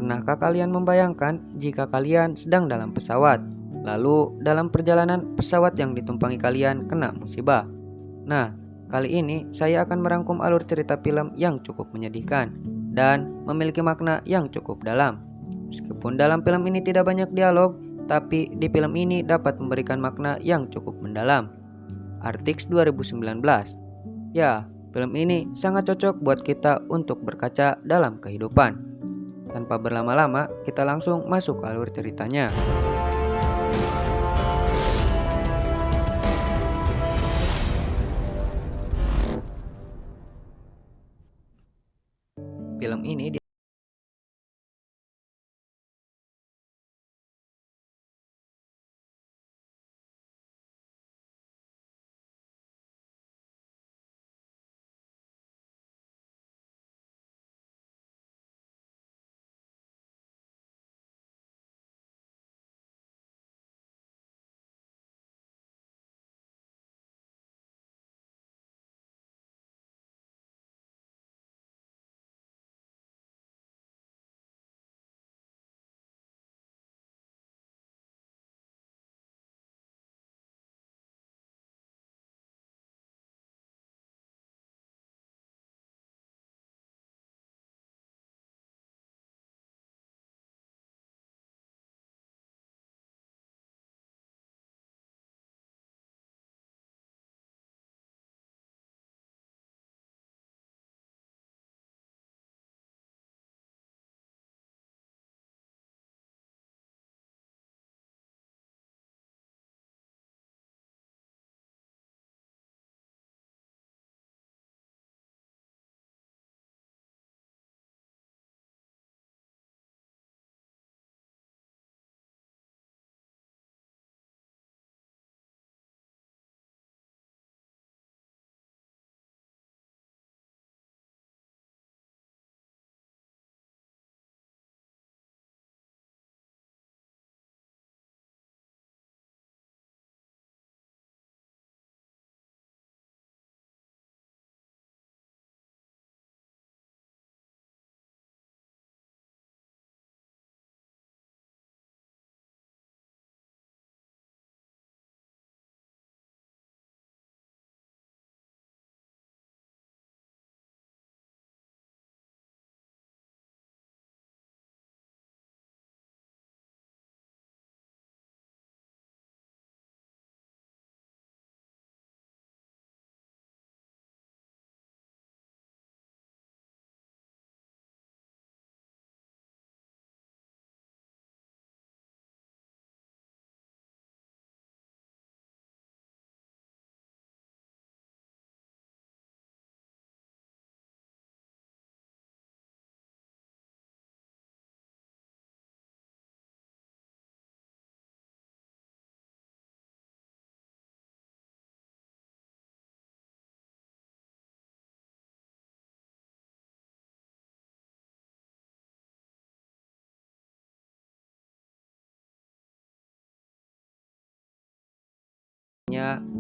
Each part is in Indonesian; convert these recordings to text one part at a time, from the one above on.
Pernahkah kalian membayangkan jika kalian sedang dalam pesawat, lalu dalam perjalanan pesawat yang ditumpangi kalian kena musibah? Nah, kali ini saya akan merangkum alur cerita film yang cukup menyedihkan dan memiliki makna yang cukup dalam. Meskipun dalam film ini tidak banyak dialog, tapi di film ini dapat memberikan makna yang cukup mendalam. Artix 2019. Ya, film ini sangat cocok buat kita untuk berkaca dalam kehidupan. Tanpa berlama-lama, kita langsung masuk ke alur ceritanya. Film ini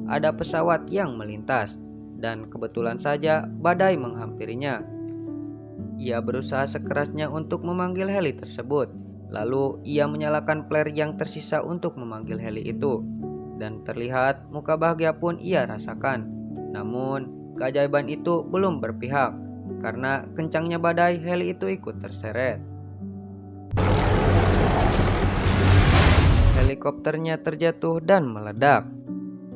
ada pesawat yang melintas dan kebetulan saja badai menghampirinya. Ia berusaha sekerasnya untuk memanggil heli tersebut. Lalu ia menyalakan flare yang tersisa untuk memanggil heli itu. Dan terlihat muka bahagia pun ia rasakan. Namun keajaiban itu belum berpihak karena kencangnya badai heli itu ikut terseret. Helikopternya terjatuh dan meledak.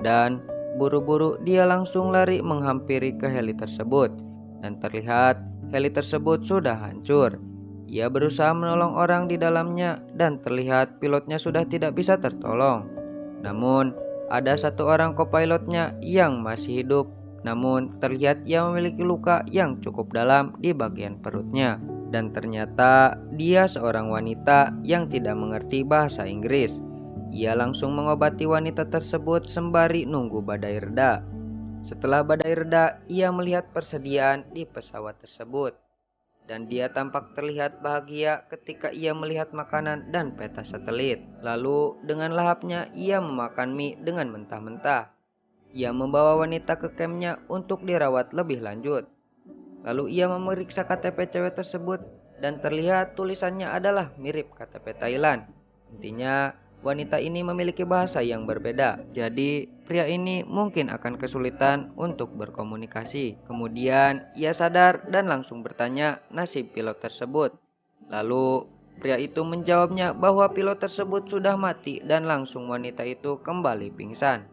Dan buru-buru dia langsung lari menghampiri ke heli tersebut. Dan terlihat heli tersebut sudah hancur. Ia berusaha menolong orang di dalamnya dan terlihat pilotnya sudah tidak bisa tertolong. Namun ada satu orang kopilotnya yang masih hidup. Namun terlihat ia memiliki luka yang cukup dalam di bagian perutnya. Dan ternyata dia seorang wanita yang tidak mengerti bahasa Inggris. Ia langsung mengobati wanita tersebut sembari nunggu badai reda. Setelah badai reda, ia melihat persediaan di pesawat tersebut. Dan dia tampak terlihat bahagia ketika ia melihat makanan dan peta satelit. Lalu dengan lahapnya ia memakan mie dengan mentah-mentah. Ia membawa wanita ke campnya untuk dirawat lebih lanjut. Lalu ia memeriksa KTP cewek tersebut dan terlihat tulisannya adalah mirip KTP Thailand. Intinya, wanita ini memiliki bahasa yang berbeda. Jadi, pria ini mungkin akan kesulitan untuk berkomunikasi. Kemudian, ia sadar dan langsung bertanya nasib pilot tersebut. Lalu, pria itu menjawabnya bahwa pilot tersebut sudah mati dan langsung wanita itu kembali pingsan.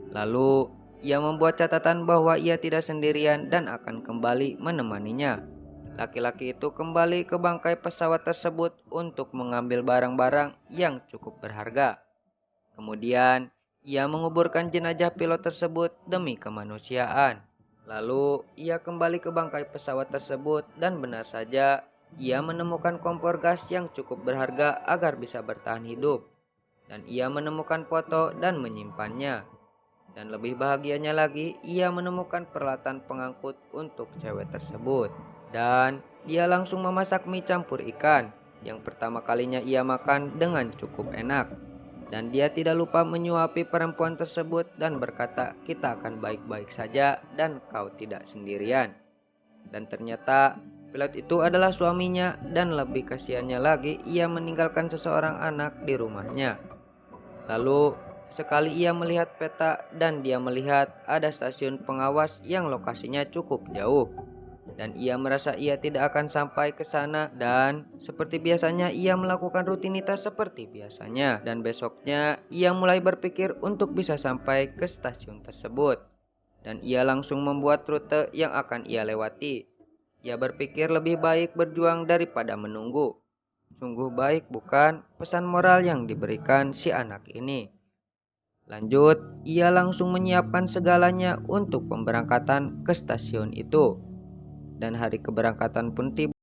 Lalu, ia membuat catatan bahwa ia tidak sendirian dan akan kembali menemaninya. Laki-laki itu kembali ke bangkai pesawat tersebut untuk mengambil barang-barang yang cukup berharga. Kemudian, ia menguburkan jenazah pilot tersebut demi kemanusiaan. Lalu, ia kembali ke bangkai pesawat tersebut dan benar saja, ia menemukan kompor gas yang cukup berharga agar bisa bertahan hidup. Dan ia menemukan foto dan menyimpannya. Dan lebih bahagianya lagi, ia menemukan peralatan pengangkut untuk cewek tersebut. Dan dia langsung memasak mie campur ikan yang pertama kalinya ia makan dengan cukup enak. Dan dia tidak lupa menyuapi perempuan tersebut dan berkata, "Kita akan baik-baik saja dan kau tidak sendirian." Dan ternyata pilot itu adalah suaminya, dan lebih kasihannya lagi, ia meninggalkan seseorang anak di rumahnya. Lalu sekali ia melihat peta dan dia melihat ada stasiun pengawas yang lokasinya cukup jauh. Dan ia merasa ia tidak akan sampai ke sana, dan seperti biasanya ia melakukan rutinitas seperti biasanya. Dan besoknya ia mulai berpikir untuk bisa sampai ke stasiun tersebut. Dan ia langsung membuat rute yang akan ia lewati. Ia berpikir lebih baik berjuang daripada menunggu. Sungguh baik bukan pesan moral yang diberikan si anak ini. Lanjut, ia langsung menyiapkan segalanya untuk pemberangkatan ke stasiun itu. Dan hari keberangkatan pun tiba.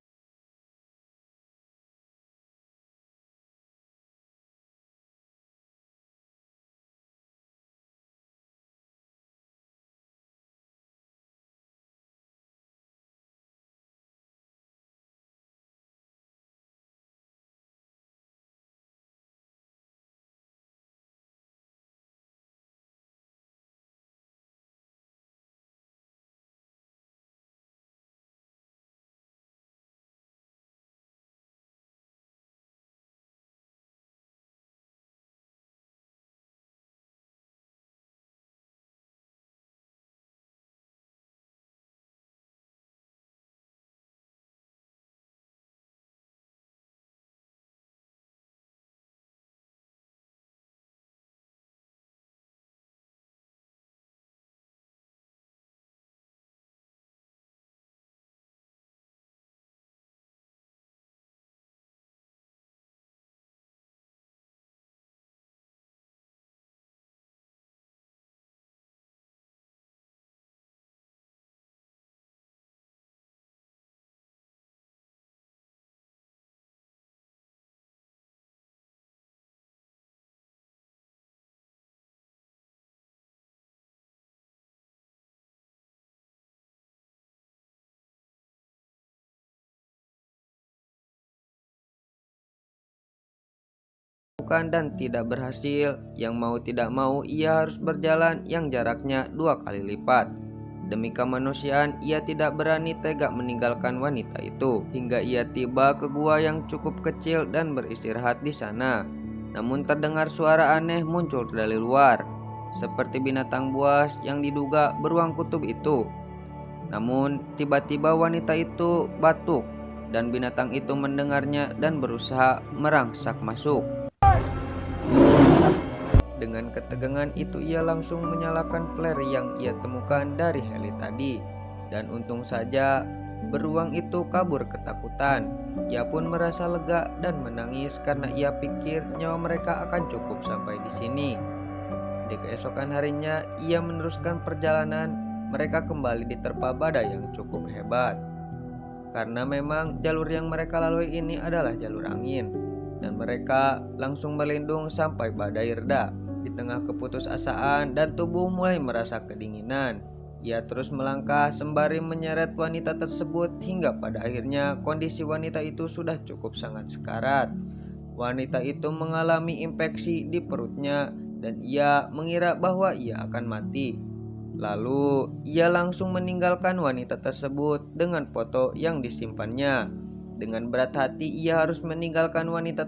Dan tidak berhasil, yang mau tidak mau ia harus berjalan yang jaraknya 2 kali lipat. Demi kemanusiaan, ia tidak berani tega meninggalkan wanita itu hingga ia tiba ke gua yang cukup kecil dan beristirahat di sana. Namun terdengar suara aneh muncul dari luar, seperti binatang buas yang diduga beruang kutub itu. Namun tiba-tiba wanita itu batuk dan binatang itu mendengarnya dan berusaha merangsak masuk. Dengan ketegangan itu ia langsung menyalakan flare yang ia temukan dari heli tadi. Dan untung saja beruang itu kabur ketakutan. Ia pun merasa lega dan menangis karena ia pikir nyawa mereka akan cukup sampai di sini. Di keesokan harinya ia meneruskan perjalanan. Mereka kembali diterpa badai yang cukup hebat. Karena memang jalur yang mereka lalui ini adalah jalur angin. Dan mereka langsung berlindung sampai badai reda. Di tengah keputusasaan dan tubuh mulai merasa kedinginan, ia terus melangkah sembari menyeret wanita tersebut hingga pada akhirnya kondisi wanita itu sudah cukup sangat sekarat. Wanita itu mengalami infeksi di perutnya dan ia mengira bahwa ia akan mati. Lalu ia langsung meninggalkan wanita tersebut dengan foto yang disimpannya. Dengan berat hati ia harus meninggalkan wanita